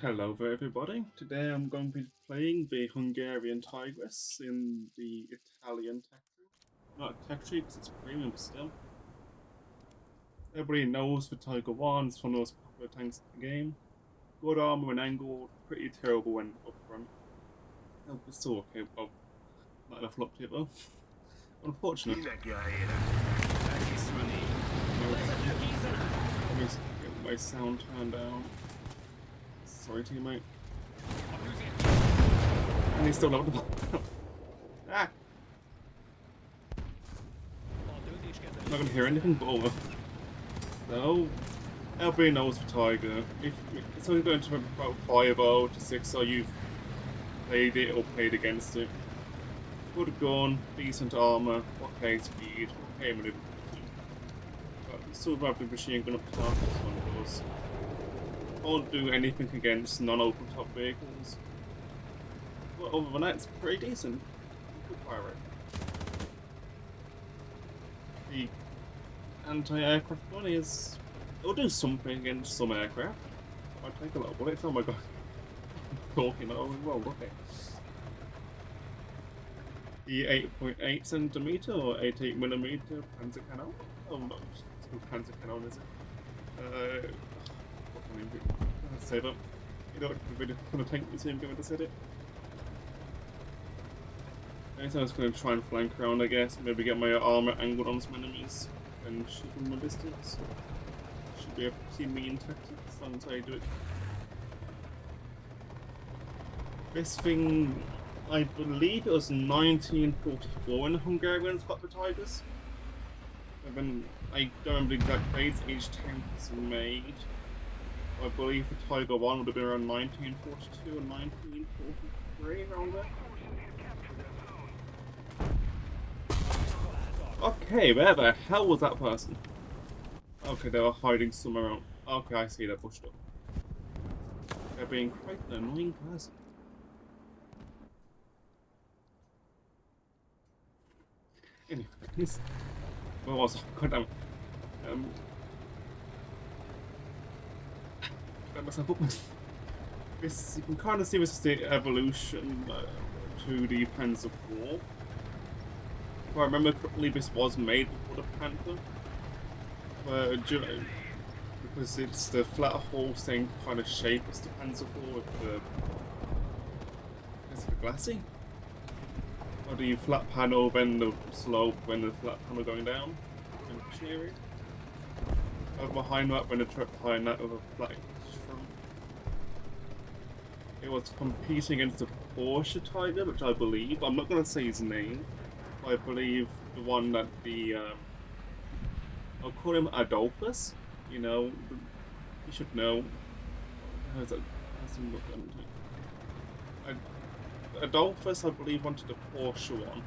Hello there, everybody. Today I'm going to be playing the Hungarian Tigris in the Italian tech tree. Not tech tree because it's premium, but still. Everybody knows the Tiger 1 is one of the most popular tanks in the game. Good armor and angle, pretty terrible when up front. Oh, it's still okay. Well, not enough luck to it though. Unfortunate. Let me get my sound turned down. Sorry, teammate. And he's still not the ball. Ah! I'm not gonna hear anything but over. So, everybody knows the Tiger. If it's only going to about 5-0 to 6-0, you've played it or played against it. Good gun, decent armor, okay speed, okay maneuverability. But still have the machine gun up top, this one does. Won't do anything against non-open top vehicles. But other than that, it's pretty decent. Good fire rate. The anti-aircraft one is... it'll do something against some aircraft. I'll take a little bullet. Oh my god. Talking over well, okay. The 8.8 centimeter or 88 millimeter Panzer cannon. Oh no, it's called Panzer cannon, is it? What can I do? Let's say that. You know what the video gonna tank me, so I'm going to set it. Okay, so I was going to try and flank around, I guess. Maybe get my armor angled on some enemies and shoot them from a distance. Should be a pretty mean tactic as long as I do it. This thing, I believe it was 1944 when the Hungarians got the Tigers. And then I don't remember the exact dates each tank was made. I believe the Tiger 1 would have been around 1942 and 1943, around there. Okay, where the hell was that person? Okay, they were hiding somewhere else. Okay, I see, they're pushed up. They're being quite an annoying person. Anyways, where was I? God damn it. Let myself up. This, you can kind of see this is the evolution to the Panzer IV. If I remember correctly, this was made before the Panther. Because it's the flat hull, same kind of shape as the Panzer IV with the... is it the glassy? Or the flat panel, then the slope when the flat panel going down? In the area? Behind that, when the truck behind that with a flat front. It was competing against the Porsche Tiger, which I believe, I'm not going to say his name, but I believe the one that the, I'll call him Adolphus, you know, you should know. How's that? Adolphus, I believe, wanted the Porsche one.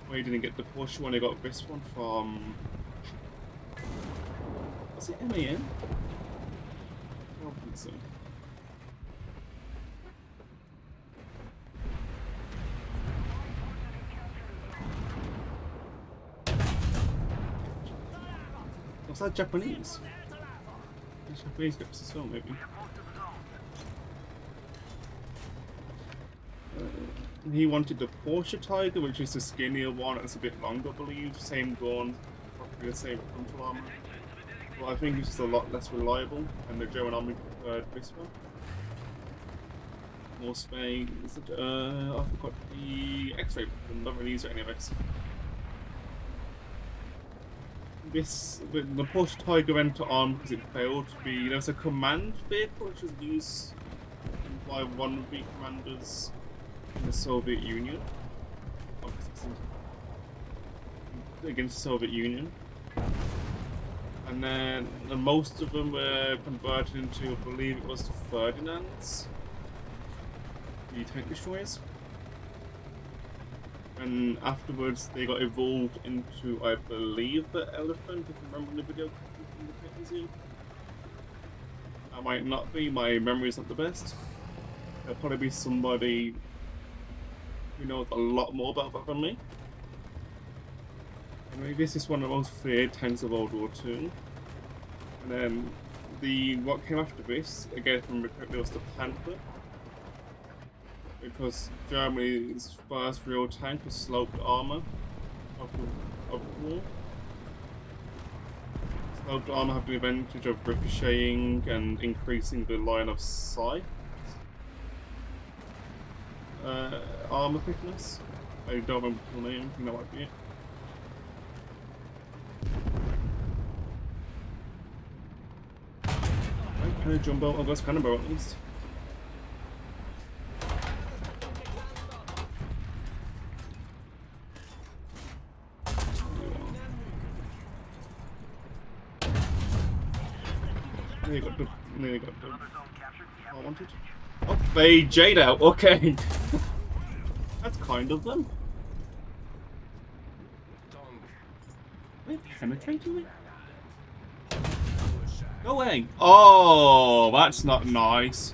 Well, he didn't get the Porsche one, he got this one from... was it MAN? I don't think so. Was that Japanese? Japanese grips as well, maybe. He wanted the Porsche Tiger, which is the skinnier one. It's a bit longer, I believe. Same gun, probably the same frontal armor. But I think it's just a lot less reliable, and the German army preferred this one. More space. I forgot the X-ray. I'm not really use it anyways. The Porsche Tiger went on because it failed to be. There was a command vehicle which was used by one of the commanders in the Soviet Union. Against the Soviet Union. And then most of them were converted into, I believe it was the Ferdinands, the tank destroyers. And afterwards they got evolved into, I believe, the Elephant, if you remember the video from the Tech Museum. That might not be, my memory is not the best. There'll probably be somebody who knows a lot more about that than me. Anyway, this is one of the most feared tanks of World War II. And then what came after this, again from it was the Panther. It was Germany's first real tank with sloped armor of the war. Sloped armor have the advantage of ricocheting and increasing the line of sight. Armor thickness. I don't remember the name, I think that might be it. Can I jump out? Oh, that's cannonball at least. Nearly got the I wanted. Oh, they Jade out, okay. That's kind of them. Are they penetrating me? Go away. Oh, that's not nice.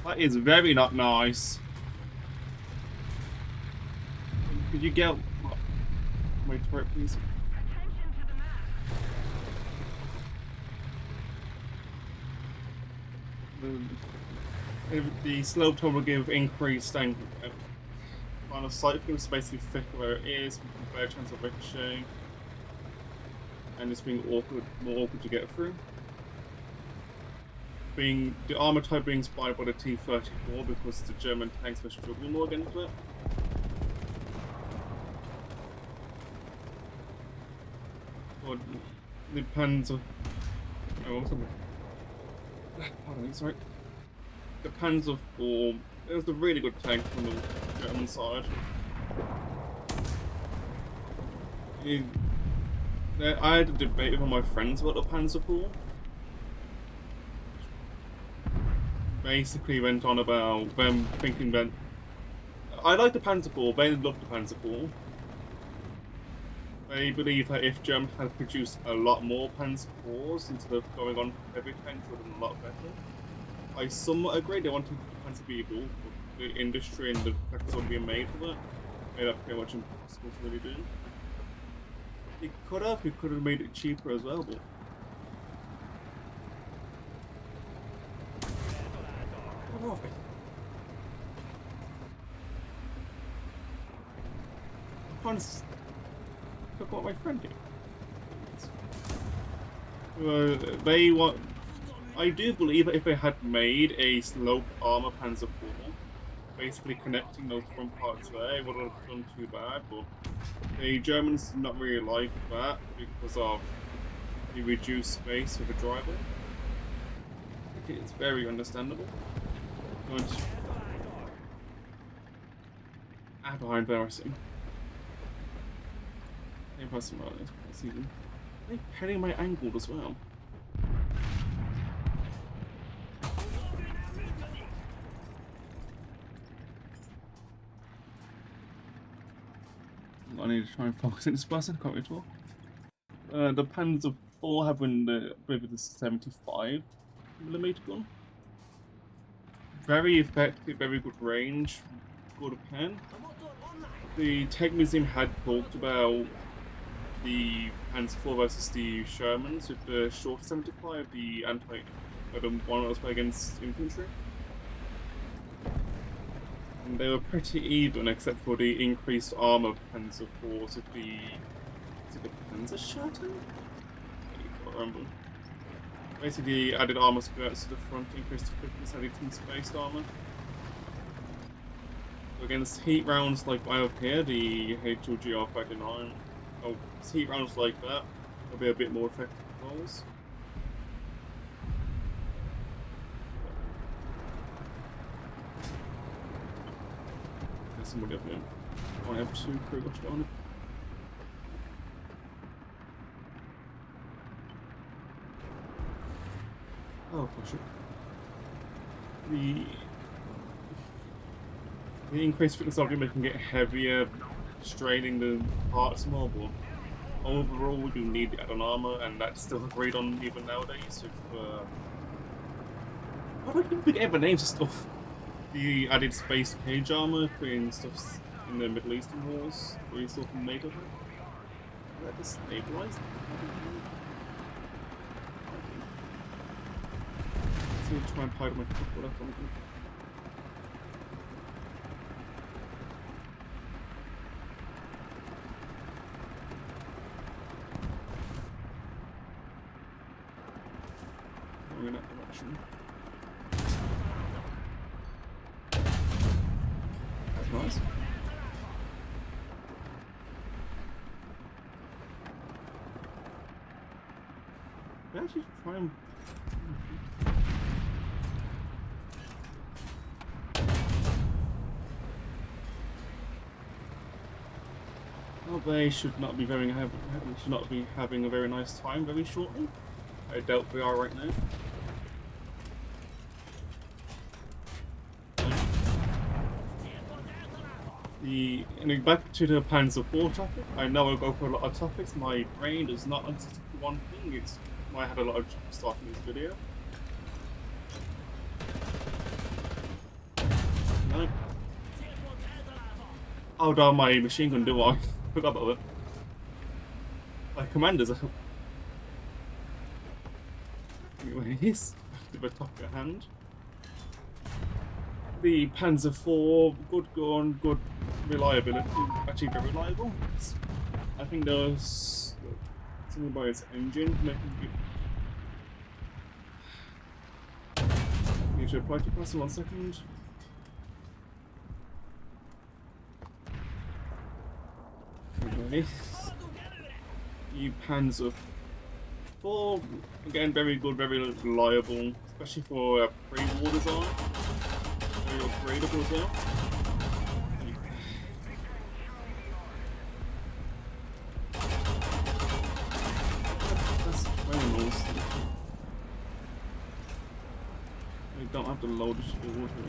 That is very not nice. Could you get my turret, please? The slope tool will give increased angle. Line of sight is basically thicker where it is, with a better chance of ricocheting, and it's being more awkward to get through. The armor type being inspired by the T-34 because the German tanks were struggling more against it. Well, it depends on. Oh, pardon me, sorry. The Panzer IV, it was a really good tank from the German side. I had a debate with one of my friends about the Panzer IV. Basically went on about them thinking that I like the Panzer IV, they loved the Panzer IV. They believe that if Germany had produced a lot more Panzer IVs instead of going on heavy tanks, it would have been a lot better. I somewhat agree. They wanted Panzer to be equal, but the industry and the factories being made for that made that pretty much impossible to really do. We could have made it cheaper as well, but. Where are they? I'm trying to look what my friend did. They want. I do believe that if they had made a sloped armor Panzer IV, basically connecting those front parts there, it wouldn't have done too bad, but the Germans did not really like that because of the reduced space for the driver. It's very understandable. Behind there, I see. I see them. They're penning my angle as well. I need to try and focus in this person, can't we talk? The Panzer IV have with the 75mm gun. Very effective, very good range, good pen. The Tech Museum had talked about the Panzer IV versus the Shermans with the short 75, the one that was played against infantry. And they were pretty even except for the increased armor Panzer IVs with the. Is it the Panzer Scherten? I can't remember. Basically, added armor skirts to the front, increased the quickness, added some spaced armor. So against heat rounds like I have here, the HLGR-39, heat rounds like that will be a bit more effective for those. There's somebody up here. I have two crew watched on it. Oh, push it. The increased fitness argument can get heavier, straining the parts more, but overall you need the add-on armor, and that's still agreed on even nowadays. Why do I keep forgetting the names of stuff? The added space cage armor, putting stuff in the Middle Eastern wars, where you still can make of it. That is stabilized. to try and hide my football or something. Going in that direction. That's nice. Can I actually try and... Well, they should not be having a very nice time very shortly. I doubt they are right now. Back to the Panzer IV topic. I know I go for a lot of topics. My brain does not consist of one thing. It's I had a lot of stuff in this video. No. Oh, damn, my machine gun do I? Forgot about it. My commanders are. Anyways, give a top at hand. The Panzer IV, good gun, good reliability, actually very reliable. I think there's something about its engine making it. Need to apply to press in 1 second. Okay. The Panzer IV, again, very good, very reliable, especially for a pre-war design. Very upgradable as well. That's very nice. I don't have to load the water.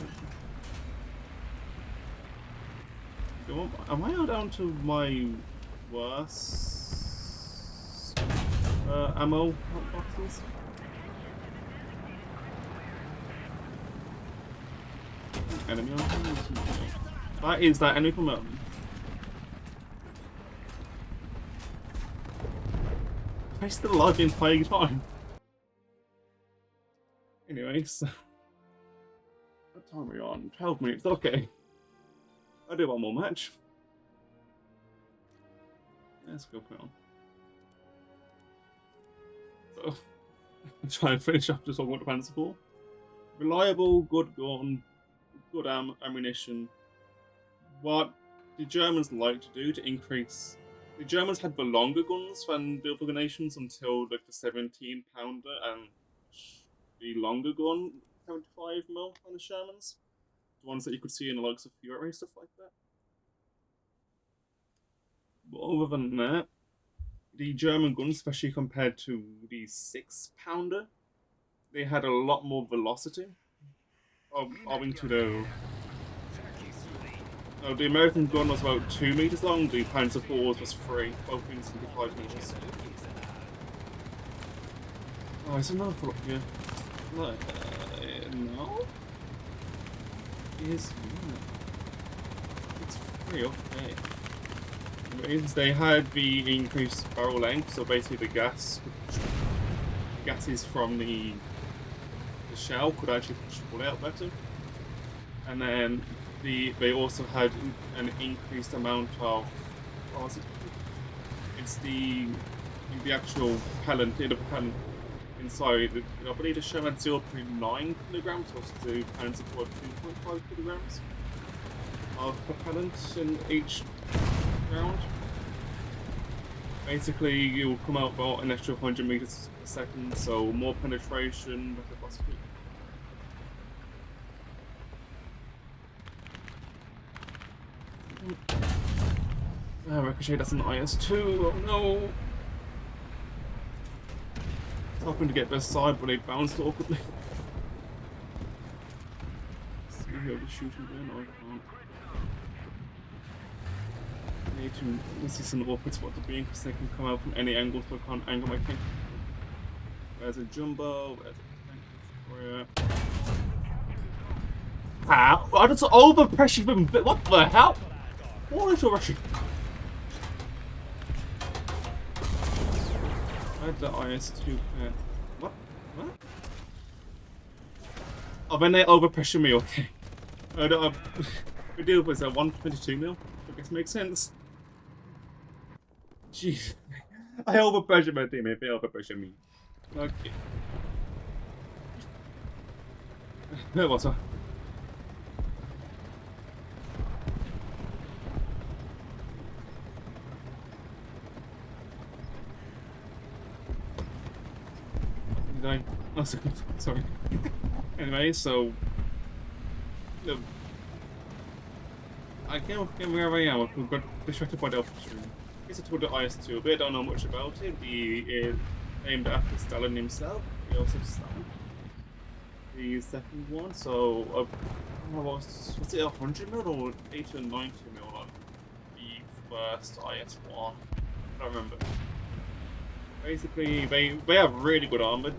Am I down to my worst ammo boxes? Enemy on him? That is that enemy from I still alive the entire time. Anyways, what time are we on? 12 minutes. Okay, I'll do one more match. Let's go put on. So, try and finish up just on what the Panzer IV. Reliable, good gun. Good ammunition. What the Germans like to do to increase... The Germans had the longer guns than the other nations until like the 17-pounder and the longer gun 75mm on the Shermans. The ones that you could see in the likes of Fury, stuff like that. But other than that, the German guns, especially compared to the 6-pounder, they had a lot more velocity. Owing to the American gun was about 2 meters long, the Panzer IV was 3, both being 75 meters. Oh, is another full up here? No? It's 3 up there. Anyways, they had the increased barrel length, so basically the gases from the shell could actually push the bullet out better, and then they also had an increased amount of it's the actual propellant, the propellant inside. I believe the shell had 0.9 kilograms, versus the Panzer IV 2.5 kilograms of propellant in each round. Basically, you will come out about an extra 100 meters per second, so more penetration, better velocity. Ricochet, that's an IS-2, oh no! It's hoping to get their side, but they bounced awkwardly. See who they're shooting there? No, I can't. I need to see some awkward spot to be in, because they can come out from any angle, so I can't angle my tank. There's a jumbo, there's a tank destroyer. How? I just overpressured them, but what the hell? What is rushing? I had the IS-2 pad. What? What? Oh, when they overpressure me, okay. We deal with a 122 mil. I guess makes sense. Jeez. I overpressure my team if they overpressure me. Okay. Where was I? Oh, sorry. Anyway, so I can't remember where I am. We've got distracted by the officer. He's a tool the IS-2, but I don't know much about it. He is named after Stalin himself. He also Stalin. The second one, so was it 100 mil or 80 or 90 mil on the first IS-1? I don't remember. Basically, they have really good armor.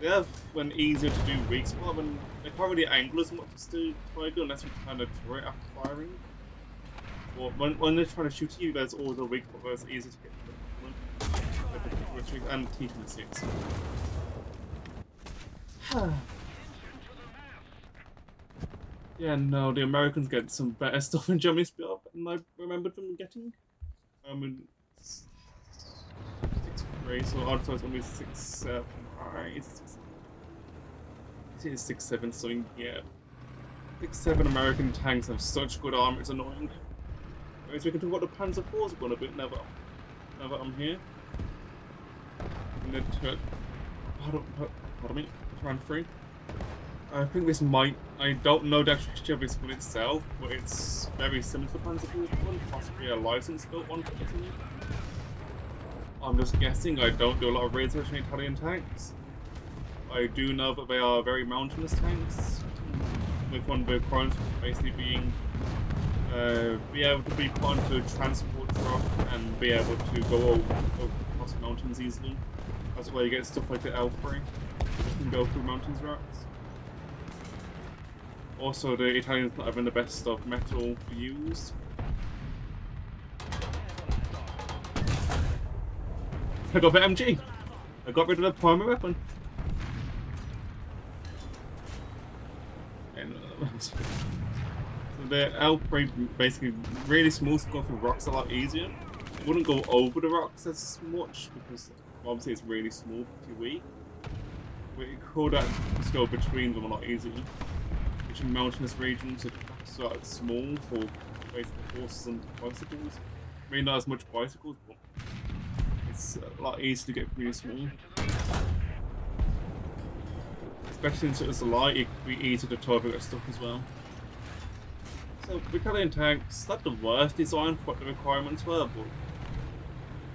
They have when easier to do weak spot, when they can't really angle as much as to Tiger unless you kind of turret after firing. Or when they're trying to shoot at you, there's always a weak spot where it's easy to get to the and T-26. Yeah, no, the Americans get some better stuff in Germany's build than I remembered them getting. I mean, 6-3, so odds are it's only 6-7. Alright, it is 6-7, so yeah. 6-7 American tanks have such good armor, it's annoying. Anyways, we can talk about the Panzer IVs a little bit, now that I'm here. And then pardon me, turn 3. I think this might, I don't know the actual of this one itself, but it's very similar to the Panzer IV one, possibly a license built one for Italy. I'm just guessing, I don't do a lot of research on Italian tanks. I do know that they are very mountainous tanks, with one of the requirements basically being be able to be put onto a transport truck and be able to go across mountains easily. That's why you get stuff like the L3, you can go through mountains routes. Also, the Italians not having the best of metal used. I got the MG. I got rid of the primary weapon. And, so the L3 basically really smooth, so going through rocks a lot easier. It wouldn't go over the rocks as much because obviously it's really smooth, pretty weak. But it could just go between them a lot easier. In mountainous regions, it's small for basically horses and bicycles. Maybe not as much bicycles, but it's a lot easier to get really small. Especially since it's light, it could be easy to target stuff as well. So, Italian tanks, not the worst design for what the requirements were, but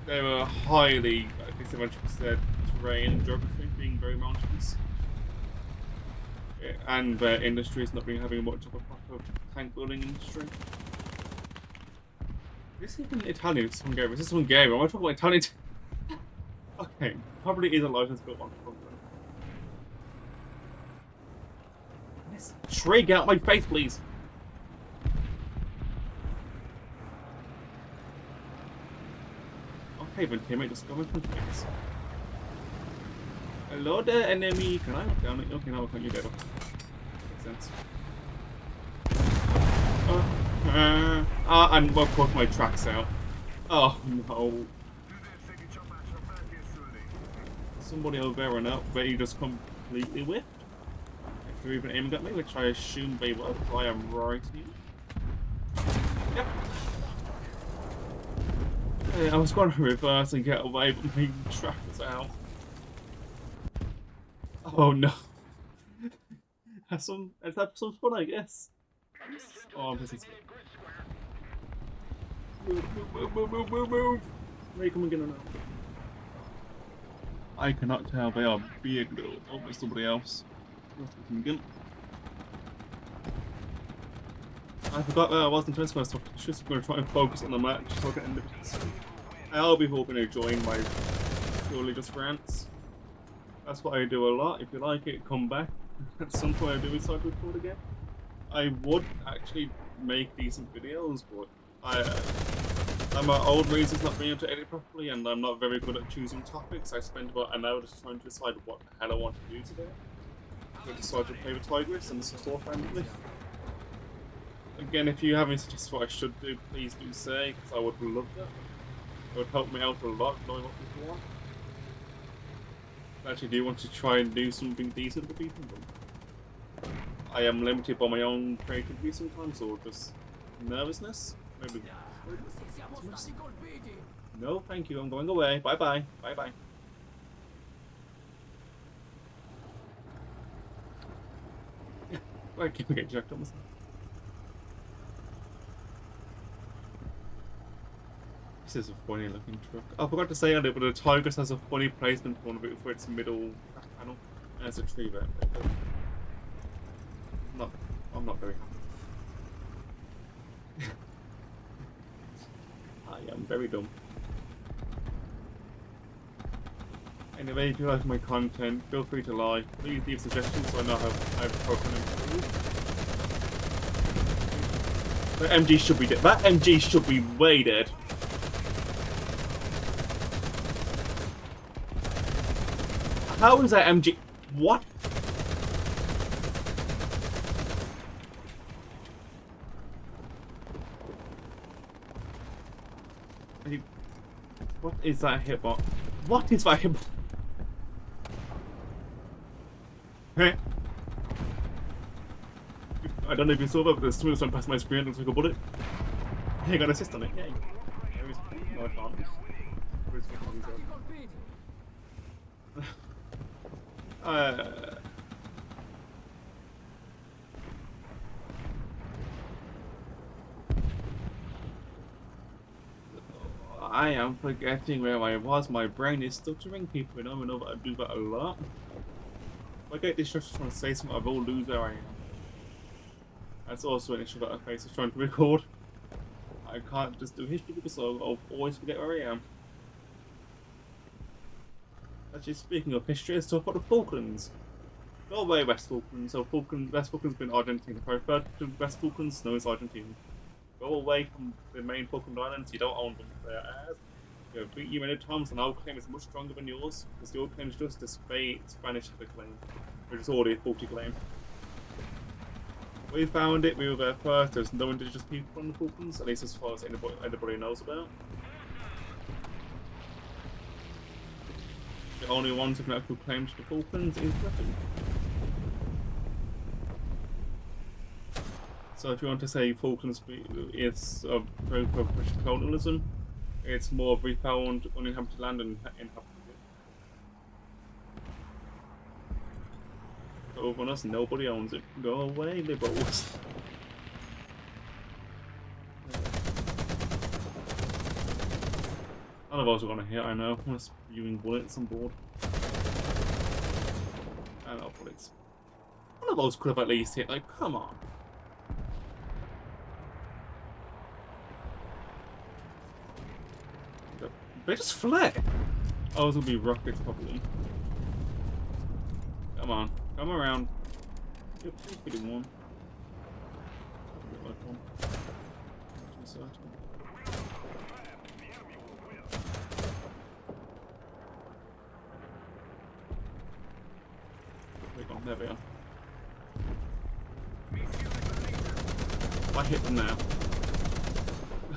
they were highly, I guess eventually said, terrain and geography, being very mountainous. And their industry is not really having much of a proper tank building industry. Is this even Italian? It's Hungarian. Is this Hungarian? Am I talking about Italian? Okay, probably is a license built on the This tree, get out my face, please! Okay, then teammate, just go with my face. Hello there, enemy! Can I look down it? Okay, now can you get up? Makes sense. And of course my track's out. Oh no. Somebody over there and out, but he just completely whipped. If they're even aiming at me, which I assume they were, because I am right here. Yep. I was going to reverse and get away, but my track was out. Oh no. Let's have some fun, I guess. Oh, this is move. They come again or not? I cannot tell, they are big though. Oh, there's somebody else. I forgot that I wasn't just going to try and focus on the match so I can end it. I'll be hoping to join my purely just rants. That's what I do a lot. If you like it, come back. At some point I do decide to record again. I would actually make decent videos, but I'm at old reasons not being able to edit properly, and I'm not very good at choosing topics. I spend about an hour just trying to decide what the hell I want to do today. I decided to play with Tigris and support randomly. Again, if you have any suggestions what I should do, please do say, because I would love that. It would help me out a lot knowing what people want. I actually do want to try and do something decent for people, but I am limited by my own creativity sometimes, or just nervousness. Maybe. No, thank you. I'm going away. Bye bye. Bye bye. I can't get jacked on myself. This is a funny looking truck. I forgot to say earlier, but the Tigris has a funny placement for its middle panel. And there's a tree there. I'm not very happy. I am very dumb. Anyway, if you like my content, feel free to like. Please leave suggestions so I know how I can improve. That MG should be dead. That MG should be way dead. How is that MG? What? What is that hitbot? What is that hitbot? I don't know if you saw that, but the swim went past my screen and looks like a bullet. Hey, I got an assist on it. Yay. No, I can't. I am forgetting where I was. My brain is stuttering. People know that I do that a lot. If I get distracted trying to say something, I will lose where I am. That's also an issue that I face is trying to record. I can't just do history because I'll always forget where I am. Actually, speaking of history, let's talk about the Falklands. Go away, West Falklands. So West Falklands been Argentina. If I refer to West Falklands, no, it's Argentina. Go away from the main Falkland Islands. You don't own them. They're ours. You know, beat you many times, and our claim is much stronger than yours. Because your claim is just a Spanish claim, which is already a faulty claim. We found it. We were there first. There's no indigenous people on the Falklands, at least as far as anybody knows about. The only ones who can actually claim to the Falklands is Britain. So if you want to say Falklands is British colonialism, it's more of we found uninhabited land and inhabited it. Over on us, nobody owns it. Go away, liberals. None of us are gonna hit, I know. I'm spewing bullets on board. I know bullets. One of those could have at least hit, like, come on. They just fled. Oh, those will be rockets probably. Come on, come around. You're pretty warm. There we are. I hit them now.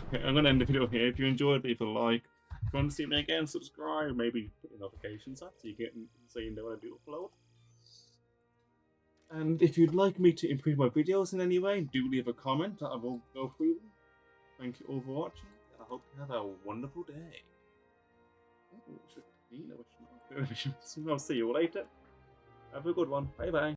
Okay, I'm gonna end the video here. If you enjoyed, leave a like. If you want to see me again, subscribe. Maybe put your notifications up so you know when I do upload. And if you'd like me to improve my videos in any way, do leave a comment. I will go through them. Thank you all for watching. I hope you have a wonderful day. I'll see you later. Have a good one. Bye bye.